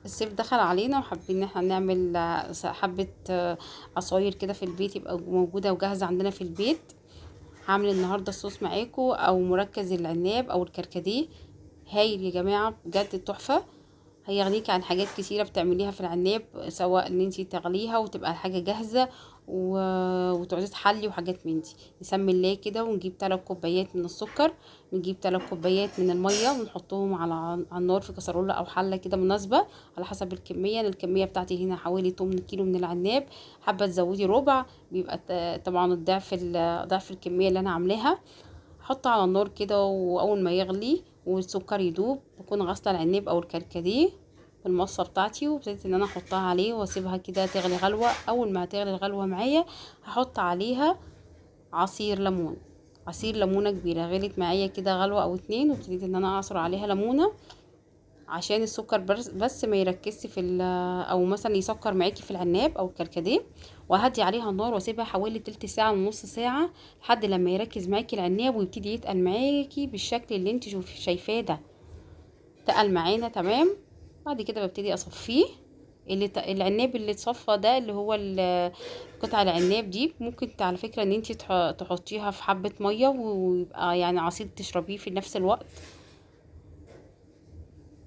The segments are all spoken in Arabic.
الصيف دخل علينا وحابين ان احنا نعمل حبة عصاير كده في البيت، يبقى موجودة وجاهزة عندنا في البيت. هعمل النهاردة الصوص معاكم او مركز العناب او الكركديه. هايل يا جماعة، بجد تحفة. هيغنيكي عن حاجات كتيرة بتعمليها في العناب، سواء ان انتي تغليها وتبقى الحاجة جاهزة وتقعدي تحلي وحاجات من دي. نسمي الله كده ونجيب 3 كوبايات من السكر، نجيب 3 كوبايات من المية ونحطهم على النار في كسرولة او حلة كده مناسبة على حسب الكمية. الكمية بتاعتي هنا حوالي 8 كيلو من العناب، حابة تزودي ربع بيبقى طبعا ضعف الكمية اللي انا عاملاها. احطه على النار كده، واول ما يغلي والسكر يدوب بكون غاسله العناب او الكركديه بالمصفى بتاعتي، وابتديت ان انا احطها عليه واسيبها كده تغلي غلوه. اول ما تغلي الغلوه معايا هحط عليها عصير ليمون. عصير ليمونه كبيره غلت معايا كده غلوه او اتنين، وابتديت ان انا اعصر عليها ليمونه عشان السكر بس ما يركزش او مثلا يسكر معاكي في العناب او الكركديه. وهدي عليها النار واسيبها حوالي تلت ساعه ونص ساعه لحد لما يركز معاكي العناب ويبتدي يتقل معاكي بالشكل اللي انت شايفاه ده. تقل معانا تمام. بعد كده ببتدي اصفيه. العناب اللي اتصفى ده اللي هو قطع العناب دي، ممكن على فكره ان انت تحطيها في حبه ميه ويبقى يعني عصير تشربيه في نفس الوقت.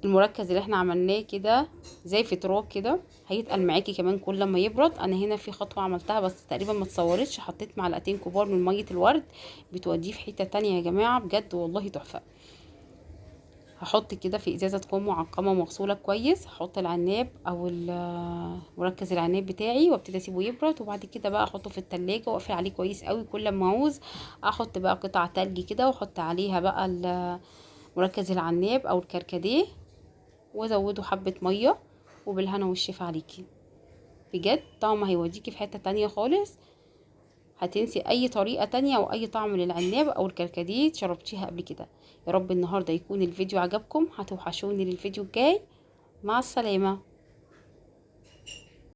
المركز اللي احنا عملناه كده زي في تراب كده هيتقل معاكي كمان كل ما يبرد. انا هنا في خطوه عملتها بس تقريبا ما اتصورتش، حطيت معلقتين كبار من ميه الورد، بتوديه في حته تانية يا جماعه، بجد والله تحفه. هحط كده في ازازه تكون معقمه ومغسوله كويس، هحط العناب او مركز العناب بتاعي وابتدي اسيبه يبرد، وبعد كده بقى احطه في التلاجة واقفل عليه كويس قوي. كل ما اعوز احط بقى قطع تلج كده واحط عليها بقى مركز العناب او الكركديه وازوده حبة مية، وبالهنا والشفا عليكي. بجد طعم هيوديكي في حتة تانية خالص، هتنسي اي طريقة تانية او اي طعم للعناب او الكركديه شربتيها قبل كده. يا رب النهاردة يكون الفيديو عجبكم، هتوحشوني للفيديو الجاي. مع السلامة.